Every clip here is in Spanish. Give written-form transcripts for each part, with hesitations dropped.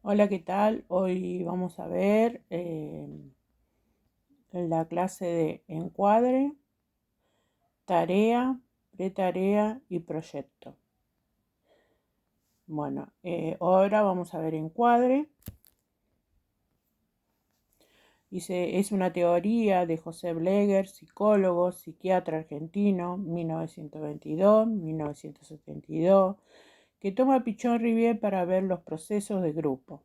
Hola, ¿qué tal? Hoy vamos a ver la clase de encuadre, tarea, pretarea y proyecto. Bueno, ahora vamos a ver encuadre. Es una teoría de José Bleger, psicólogo, psiquiatra argentino, 1922-1972, que toma a Pichon-Rivière para ver los procesos de grupo,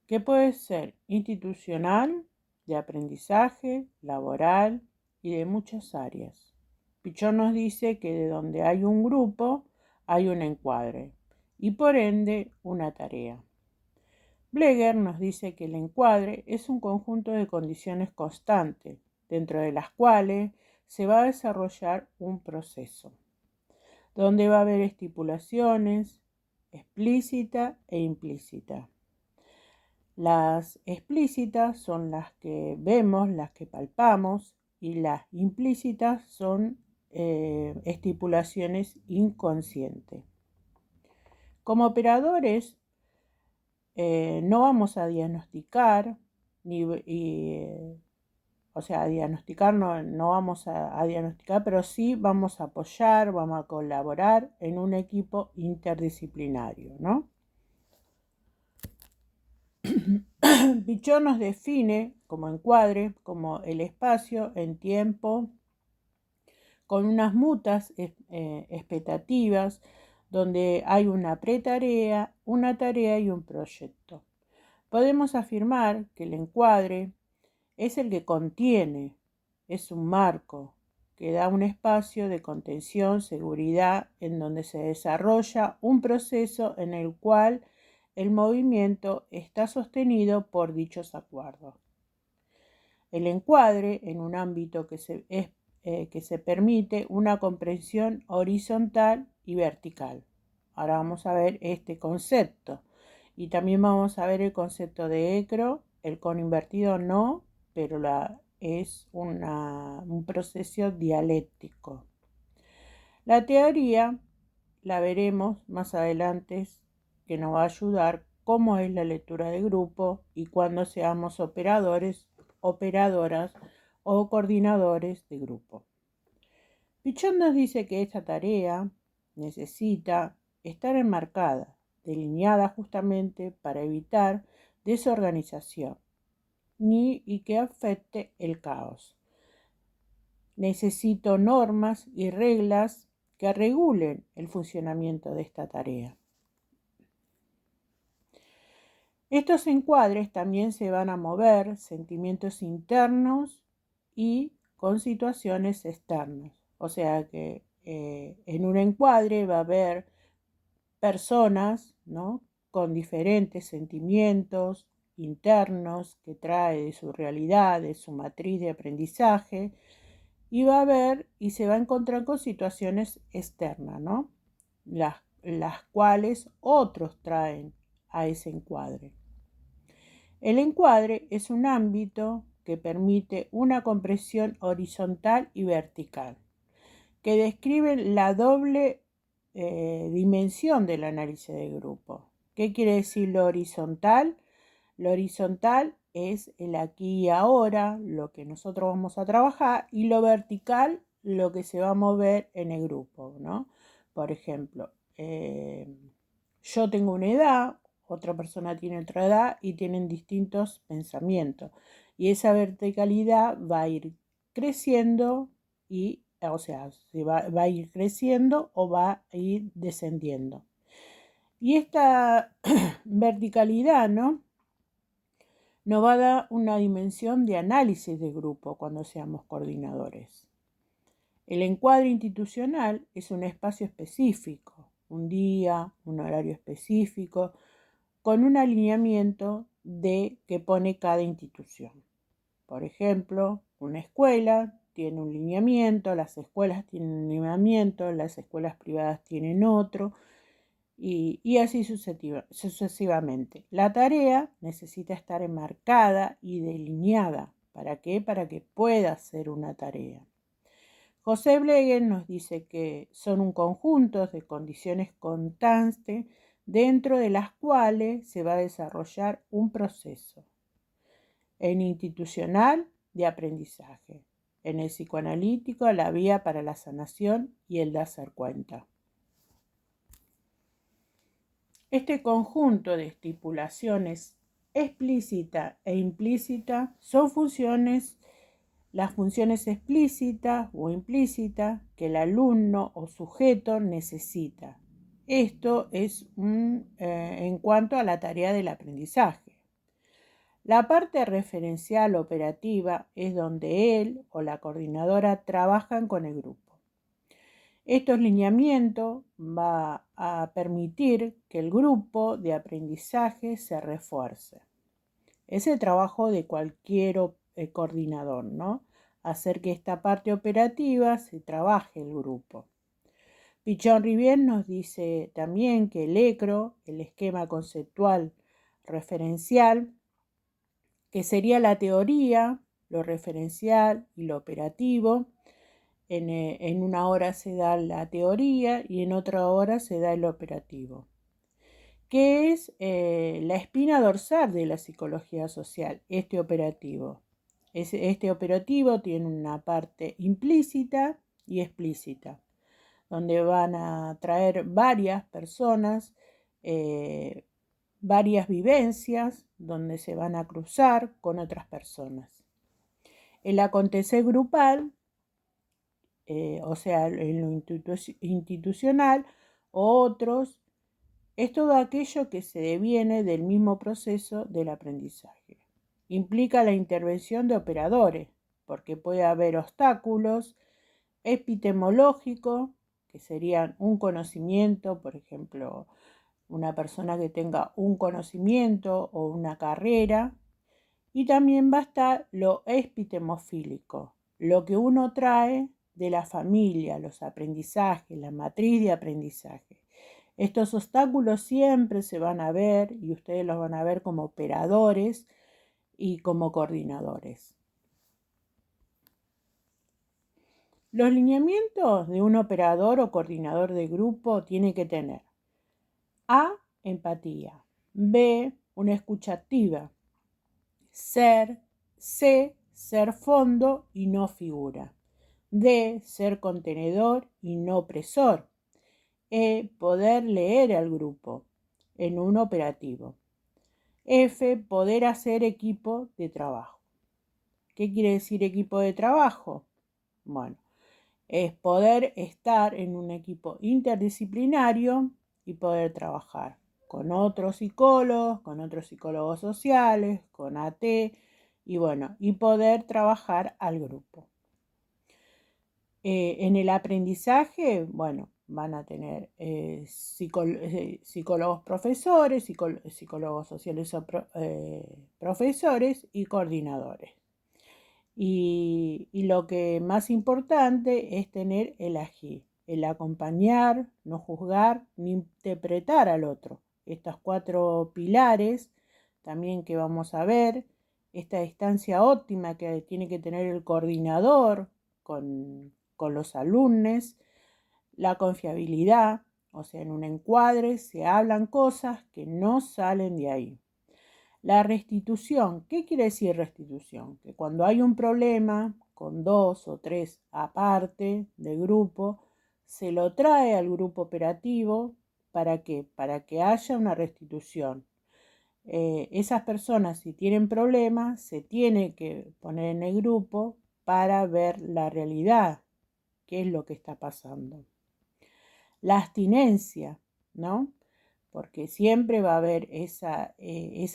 que puede ser institucional, de aprendizaje, laboral y de muchas áreas. Pichon nos dice que de donde hay un grupo hay un encuadre y por ende una tarea. Bleger nos dice que el encuadre es un conjunto de condiciones constantes, dentro de las cuales se va a desarrollar un proceso, donde va a haber estipulaciones explícita e implícita. Las explícitas son las que vemos, las que palpamos, y las implícitas son estipulaciones inconscientes. Como operadores, no vamos a diagnosticar, diagnosticar no vamos a diagnosticar, pero sí vamos a apoyar, vamos a colaborar en un equipo interdisciplinario, ¿no? Pichon nos define como encuadre, como el espacio en tiempo, con unas mutas expectativas, donde hay una pretarea, una tarea y un proyecto. Podemos afirmar que el encuadre es el que contiene, es un marco que da un espacio de contención, seguridad, en donde se desarrolla un proceso en el cual el movimiento está sostenido por dichos acuerdos. El encuadre en un ámbito que se permite una comprensión horizontal y vertical. Ahora vamos a ver este concepto. Y también vamos a ver el concepto de ecro. El cono invertido no, pero es un proceso dialéctico. La teoría la veremos más adelante, que nos va a ayudar cómo es la lectura de grupo y cuando seamos operadores, operadoras o coordinadores de grupo. Pichon nos dice que esta tarea necesita estar enmarcada, delineada justamente para evitar desorganización y que afecte el caos. Necesito normas y reglas que regulen el funcionamiento de esta tarea. Estos encuadres también se van a mover sentimientos internos y con situaciones externas. O sea que en un encuadre va a haber personas, ¿no?, con diferentes sentimientos internos que trae de su realidad, de su matriz de aprendizaje, y va a haber y se va a encontrar con situaciones externas, ¿no?, las cuales otros traen a ese encuadre. El encuadre es un ámbito que permite una comprensión horizontal y vertical, que describe la doble dimensión del análisis de grupo. ¿Qué quiere decir lo horizontal? Lo horizontal es el aquí y ahora, lo que nosotros vamos a trabajar, y lo vertical, lo que se va a mover en el grupo, ¿no? Por ejemplo, yo tengo una edad, otra persona tiene otra edad y tienen distintos pensamientos. Y esa verticalidad va a ir creciendo se va a ir creciendo o va a ir descendiendo. Y esta verticalidad, ¿no?, nos va a dar una dimensión de análisis de grupo cuando seamos coordinadores. El encuadre institucional es un espacio específico, un día, un horario específico, con un alineamiento que pone cada institución. Por ejemplo, una escuela tiene un lineamiento, las escuelas tienen un lineamiento, las escuelas privadas tienen otro, y así sucesivamente. La tarea necesita estar enmarcada y delineada. ¿Para qué? Para que pueda ser una tarea. José Bleger nos dice que son un conjunto de condiciones constantes dentro de las cuales se va a desarrollar un proceso. En institucional, de aprendizaje. En el psicoanalítico, la vía para la sanación y el darse cuenta. Este conjunto de estipulaciones explícita e implícita son las funciones explícitas o implícitas que el alumno o sujeto necesita. Esto es en cuanto a la tarea del aprendizaje. La parte referencial operativa es donde él o la coordinadora trabajan con el grupo. Estos lineamientos van a permitir que el grupo de aprendizaje se refuerce. Es el trabajo de cualquier coordinador, ¿no? Hacer que esta parte operativa se trabaje el grupo. Pichon-Rivière nos dice también que el ECRO, el esquema conceptual referencial, que sería la teoría, lo referencial y lo operativo. En una hora se da la teoría y en otra hora se da el operativo, que es la espina dorsal de la psicología social, este operativo. Este operativo tiene una parte implícita y explícita, donde van a traer varias personas, varias vivencias, donde se van a cruzar con otras personas. El acontecer grupal, o sea, en lo institucional, otros, es todo aquello que se deviene del mismo proceso del aprendizaje. Implica la intervención de operadores, porque puede haber obstáculos epistemológicos, que serían un conocimiento, por ejemplo, una persona que tenga un conocimiento o una carrera, y también va a estar lo epistemofílico, lo que uno trae de la familia, los aprendizajes, la matriz de aprendizaje. Estos obstáculos siempre se van a ver y ustedes los van a ver como operadores y como coordinadores. Los lineamientos de un operador o coordinador de grupo tiene que tener A, empatía, B, una escucha activa, C, ser fondo y no figura, D, ser contenedor y no opresor, E, poder leer al grupo en un operativo, F, poder hacer equipo de trabajo. ¿Qué quiere decir equipo de trabajo? Bueno, es poder estar en un equipo interdisciplinario y poder trabajar con otros psicólogos sociales, con AT, y poder trabajar al grupo. En el aprendizaje, van a tener psicólogos profesores, psicólogos sociales profesores y coordinadores. Y lo que más importante es tener el agir, el acompañar, no juzgar ni interpretar al otro. Estos 4 pilares también que vamos a ver, esta distancia óptima que tiene que tener el coordinador con los alumnos, la confiabilidad, o sea, en un encuadre se hablan cosas que no salen de ahí. La restitución, ¿qué quiere decir restitución? Que cuando hay un problema con 2 o 3 aparte del grupo, se lo trae al grupo operativo. ¿Para qué? Para que haya una restitución. Esas personas, si tienen problemas, se tiene que poner en el grupo para ver la realidad, qué es lo que está pasando. La abstinencia, ¿no? Porque siempre va a haber esa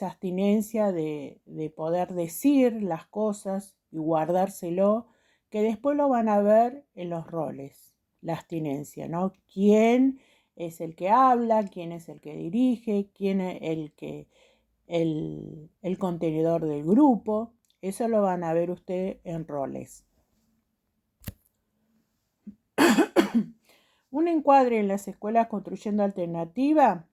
abstinencia de poder decir las cosas y guardárselo, que después lo van a ver en los roles, la abstinencia, ¿no? ¿Quién es el que habla? ¿Quién es el que dirige? ¿Quién es el contenedor del grupo? Eso lo van a ver ustedes en roles. Un encuadre en las escuelas construyendo alternativa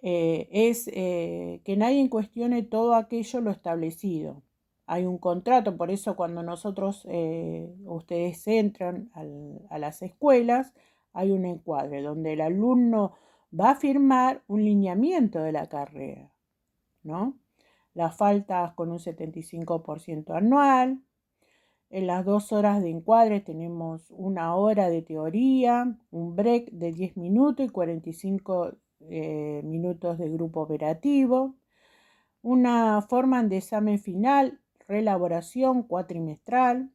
es que nadie cuestione todo aquello lo establecido. Hay un contrato, por eso cuando ustedes entran a las escuelas, hay un encuadre donde el alumno va a firmar un lineamiento de la carrera, ¿no? Las faltas con un 75% anual. En las 2 horas de encuadre tenemos 1 hora de teoría, un break de 10 minutos y 45 minutos de grupo operativo, una forma de examen final, reelaboración cuatrimestral,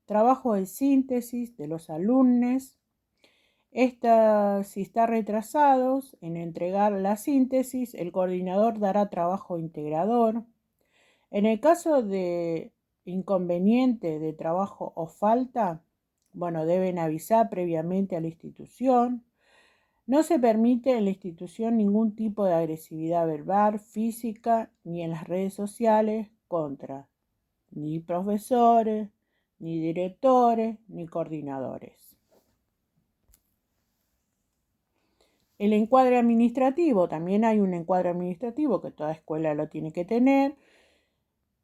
trabajo de síntesis de los alumnos. Si está retrasados en entregar la síntesis, el coordinador dará trabajo integrador. En el caso de inconveniente de trabajo o falta, deben avisar previamente a la institución. No se permite en la institución ningún tipo de agresividad verbal, física, ni en las redes sociales contra ni profesores, ni directores, ni coordinadores. El encuadre administrativo, también hay un encuadre administrativo que toda escuela lo tiene que tener.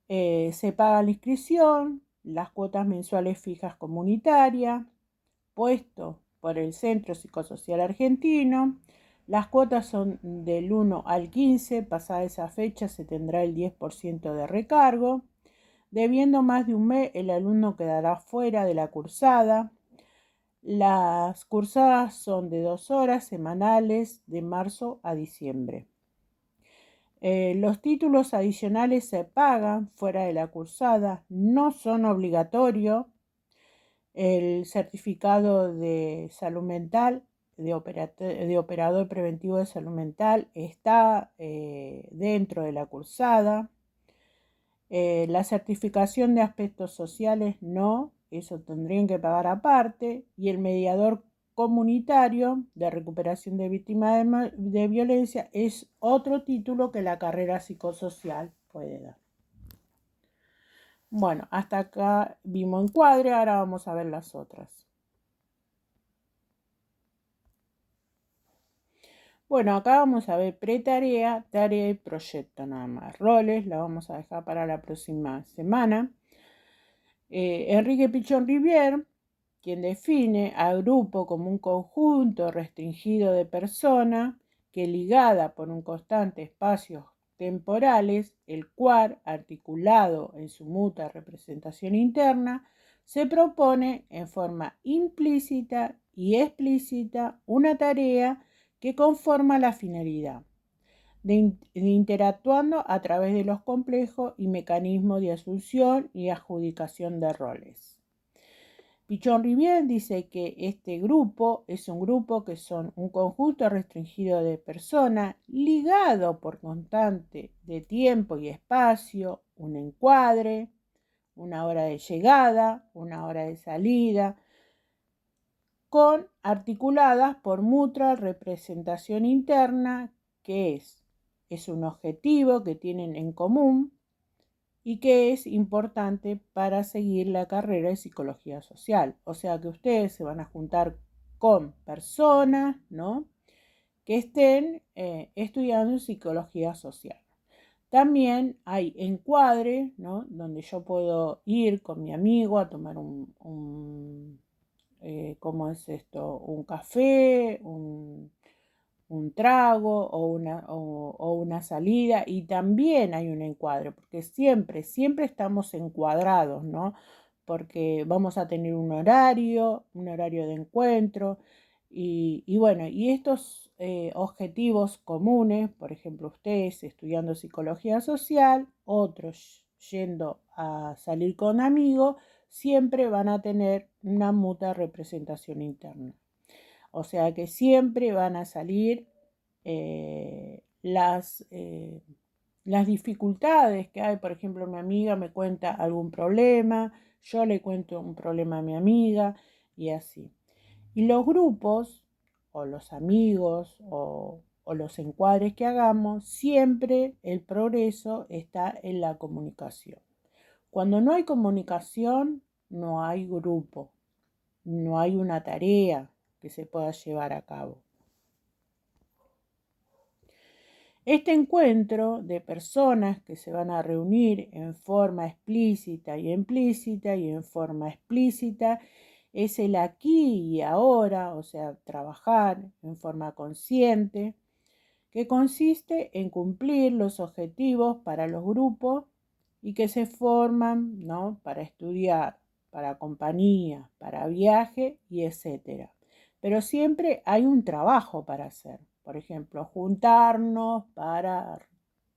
Se paga la inscripción, las cuotas mensuales fijas comunitarias, puesto por el Centro Psicosocial Argentino. Las cuotas son del 1 al 15, pasada esa fecha se tendrá el 10% de recargo. Debiendo más de un mes, el alumno quedará fuera de la cursada. Las cursadas son de 2 horas semanales de marzo a diciembre. Los títulos adicionales se pagan fuera de la cursada, no son obligatorios. El certificado de salud mental, de operador preventivo de salud mental, está dentro de la cursada. La certificación de aspectos sociales no, eso tendrían que pagar aparte. Y el mediador comunitario de recuperación de víctimas de violencia es otro título que la carrera psicosocial puede dar. Bueno, hasta acá vimos encuadre, ahora vamos a ver las otras. Bueno, acá vamos a ver pretarea, tarea y proyecto nada más. Roles, la vamos a dejar para la próxima semana. Enrique Pichon Rivière, quien define al grupo como un conjunto restringido de personas que ligada por un constante espacios temporales, el cual, articulado en su mutua representación interna, se propone en forma implícita y explícita una tarea que conforma la finalidad, de interactuando a través de los complejos y mecanismos de asunción y adjudicación de roles. Pichon Rivière dice que este grupo es un grupo que son un conjunto restringido de personas ligado por constante de tiempo y espacio, un encuadre, una hora de llegada, una hora de salida, articuladas por mutua representación interna, que es un objetivo que tienen en común y que es importante para seguir la carrera de psicología social. O sea que ustedes se van a juntar con personas, ¿no?, que estén estudiando psicología social. También hay encuadre, ¿no?, donde yo puedo ir con mi amigo a tomar ¿cómo es esto? Un café, un trago o una salida, y también hay un encuadre, porque siempre estamos encuadrados, ¿no? Porque vamos a tener un horario de encuentro y bueno, y estos objetivos comunes, por ejemplo, ustedes estudiando psicología social, otros yendo a salir con amigos, siempre van a tener una mutua representación interna. O sea que siempre van a salir las dificultades que hay. Por ejemplo, mi amiga me cuenta algún problema, yo le cuento un problema a mi amiga y así. Y los grupos o los amigos o los encuadres que hagamos, siempre el progreso está en la comunicación. Cuando no hay comunicación, no hay grupo, no hay una tarea que se pueda llevar a cabo. Este encuentro de personas que se van a reunir en forma explícita y implícita y en forma explícita es el aquí y ahora, o sea, trabajar en forma consciente, que consiste en cumplir los objetivos para los grupos y que se forman, ¿no?, para estudiar, para compañía, para viaje y etcétera. Pero siempre hay un trabajo para hacer. Por ejemplo, juntarnos para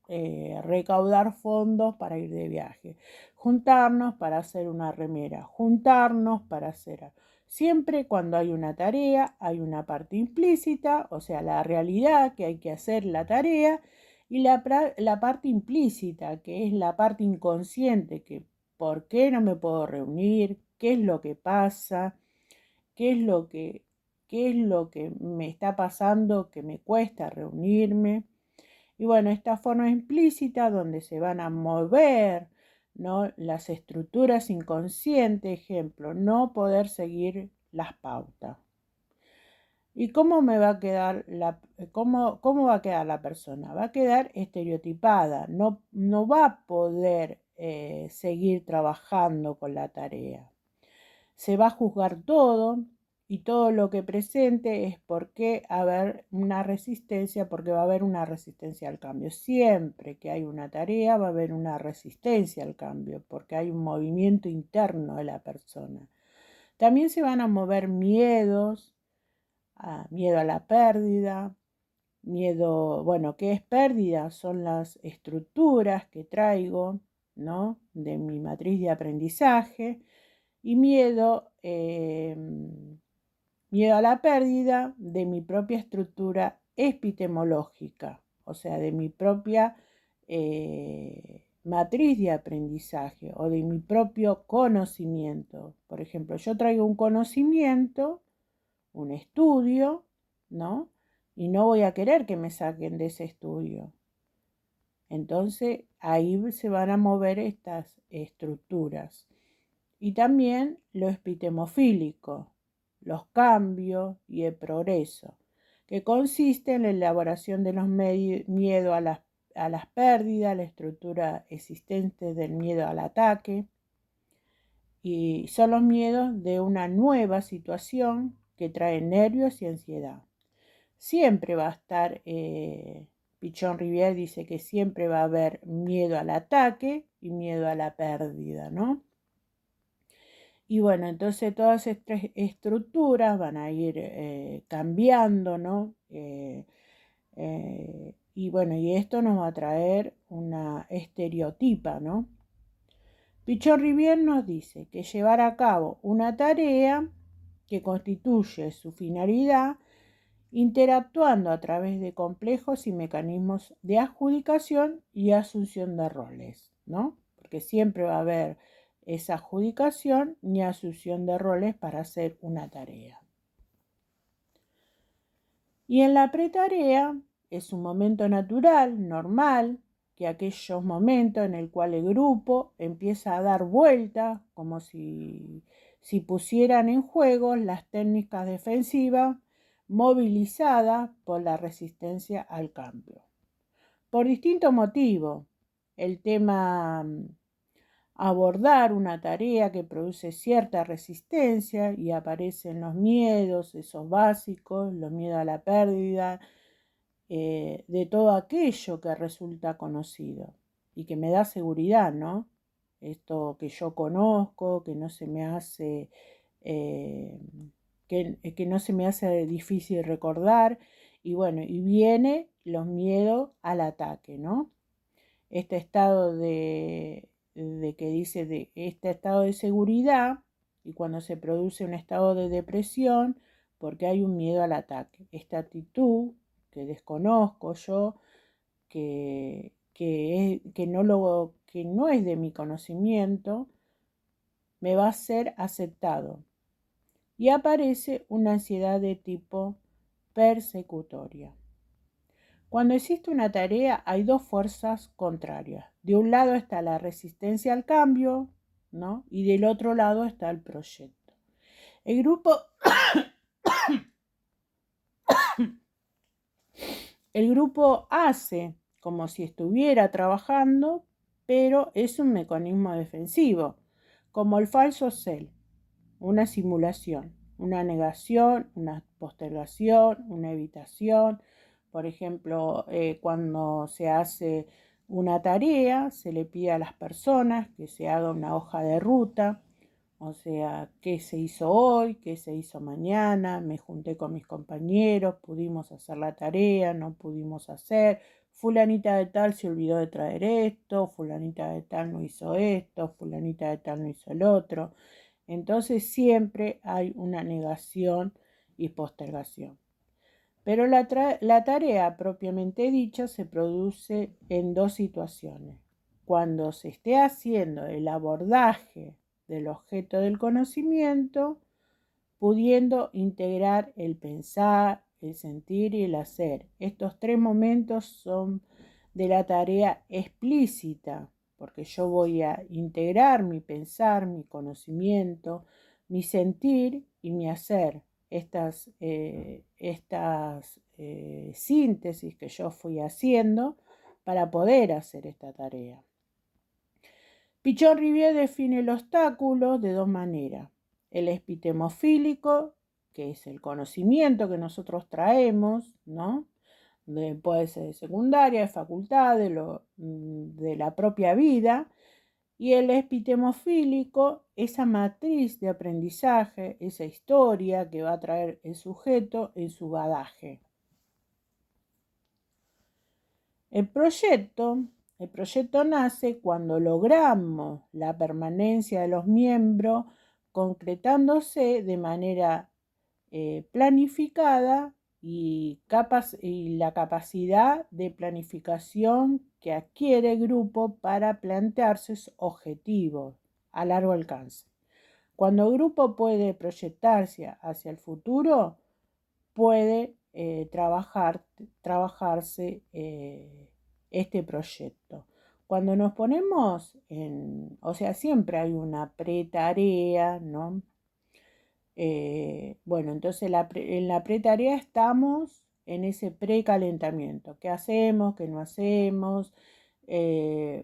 recaudar fondos para ir de viaje, juntarnos para hacer una remera, juntarnos para hacer... Siempre cuando hay una tarea hay una parte implícita, o sea, la realidad que hay que hacer la tarea, y la parte implícita, que es la parte inconsciente, que por qué no me puedo reunir, qué es lo que pasa, qué es lo que me está pasando, que me cuesta reunirme. Y bueno, esta forma implícita donde se van a mover, ¿no?, las estructuras inconscientes, ejemplo, no poder seguir las pautas. ¿Y cómo me va a quedar cómo va a quedar la persona? Va a quedar estereotipada, no va a poder seguir trabajando con la tarea. Se va a juzgar todo y todo lo que presente es porque haber una resistencia, porque va a haber una resistencia al cambio. Siempre que hay una tarea va a haber una resistencia al cambio, porque hay un movimiento interno de la persona. También se van a mover miedos, miedo a la pérdida, miedo, bueno, ¿qué es pérdida? Son las estructuras que traigo, ¿no?, de mi matriz de aprendizaje. Y miedo a la pérdida de mi propia estructura epistemológica, o sea, de mi propia matriz de aprendizaje o de mi propio conocimiento. Por ejemplo, yo traigo un conocimiento, un estudio, ¿no? Y no voy a querer que me saquen de ese estudio. Entonces, ahí se van a mover estas estructuras. Y también lo epistemofílico, los cambios y el progreso, que consiste en la elaboración de los miedos a las pérdidas, la estructura existente del miedo al ataque, y son los miedos de una nueva situación que trae nervios y ansiedad. Siempre va a estar, Pichon Rivière dice que siempre va a haber miedo al ataque y miedo a la pérdida, ¿no? Y bueno, entonces todas estas estructuras van a ir cambiando, ¿no? Y bueno, y esto nos va a traer una estereotipa, ¿no? Pichon Rivière nos dice que llevar a cabo una tarea que constituye su finalidad interactuando a través de complejos y mecanismos de adjudicación y asunción de roles, ¿no? Porque siempre va a haber esa adjudicación ni asunción de roles para hacer una tarea. Y en la pretarea es un momento natural, normal, que aquellos momentos en el cual el grupo empieza a dar vueltas, como si pusieran en juego las técnicas defensivas movilizadas por la resistencia al cambio. Por distintos motivos, el tema abordar una tarea que produce cierta resistencia y aparecen los miedos, esos básicos, los miedos a la pérdida, de todo aquello que resulta conocido y que me da seguridad, ¿no? Esto que yo conozco, que no se me hace, que no se me hace difícil recordar, y bueno, y viene los miedos al ataque, ¿no? Este estado que dice de este estado de seguridad, y cuando se produce un estado de depresión porque hay un miedo al ataque, esta actitud que desconozco yo, que no es de mi conocimiento, me va a ser aceptado. Y aparece una ansiedad de tipo persecutoria. Cuando existe una tarea hay dos fuerzas contrarias. De un lado está la resistencia al cambio, ¿no? Y del otro lado está el proyecto. El grupo hace como si estuviera trabajando, pero es un mecanismo defensivo, como el falso cel, una simulación, una negación, una postergación, una evitación. Por ejemplo, cuando se hace una tarea, se le pide a las personas que se haga una hoja de ruta, o sea, qué se hizo hoy, qué se hizo mañana, me junté con mis compañeros, pudimos hacer la tarea, no pudimos hacer, fulanita de tal se olvidó de traer esto, fulanita de tal no hizo esto, fulanita de tal no hizo el otro. Entonces siempre hay una negación y postergación. Pero la tarea propiamente dicha se produce en dos situaciones. Cuando se esté haciendo el abordaje del objeto del conocimiento, pudiendo integrar el pensar, el sentir y el hacer. Estos tres momentos son de la tarea explícita, porque yo voy a integrar mi pensar, mi conocimiento, mi sentir y mi hacer. Estas síntesis que yo fui haciendo para poder hacer esta tarea. Pichon-Rivière define el obstáculo de dos maneras. El epistemofílico, que es el conocimiento que nosotros traemos, ¿no? Puede ser de secundaria, de facultad, de la propia vida. Y el epistemofílico, esa matriz de aprendizaje, esa historia que va a traer el sujeto en su bagaje. El proyecto nace cuando logramos la permanencia de los miembros concretándose de manera planificada y la capacidad de planificación que adquiere el grupo para plantearse objetivos a largo alcance. Cuando el grupo puede proyectarse hacia el futuro, puede trabajarse este proyecto. Cuando nos ponemos o sea, siempre hay una pre-tarea, ¿no? Bueno, entonces en la pre-tarea estamos en ese precalentamiento. ¿Qué hacemos? ¿Qué no hacemos?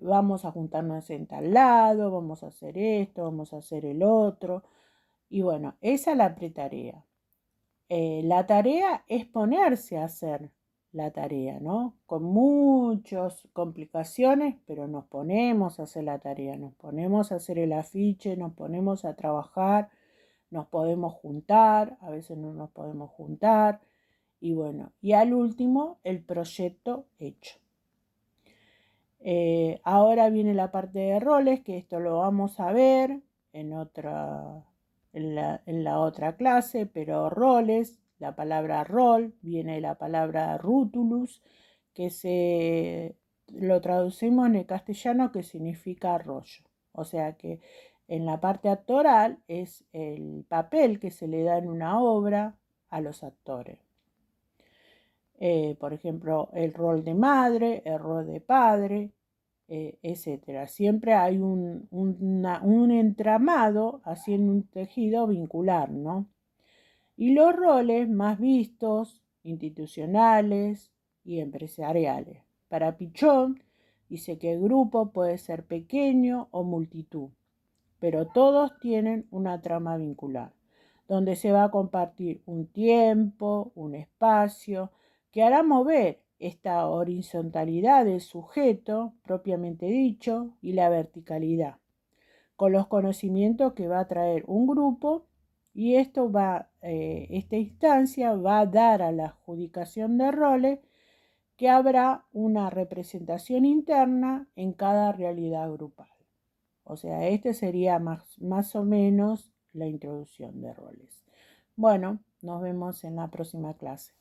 Vamos a juntarnos en tal lado, vamos a hacer esto, vamos a hacer el otro. Y bueno, esa es la pre-tarea. La tarea es ponerse a hacer la tarea, ¿no? Con muchas complicaciones, pero nos ponemos a hacer la tarea, nos ponemos a hacer el afiche, nos ponemos a trabajar, nos podemos juntar, a veces no nos podemos juntar, y bueno, y al último, el proyecto hecho. Ahora viene la parte de roles, que esto lo vamos a ver en la otra clase, pero roles, la palabra rol viene de la palabra rutulus, que lo traducimos en el castellano, que significa rollo. O sea que en la parte actoral es el papel que se le da en una obra a los actores. Por ejemplo, el rol de madre, el rol de padre, etc. Siempre hay un entramado haciendo un tejido vincular, ¿no? Y los roles más vistos, institucionales y empresariales. Para Pichon, dice que el grupo puede ser pequeño o multitud, pero todos tienen una trama vincular, donde se va a compartir un tiempo, un espacio, que hará mover esta horizontalidad del sujeto, propiamente dicho, y la verticalidad, con los conocimientos que va a traer un grupo, y esta instancia va a dar a la adjudicación de roles que habrá una representación interna en cada realidad grupal. O sea, este sería más o menos la introducción de roles. Bueno, nos vemos en la próxima clase.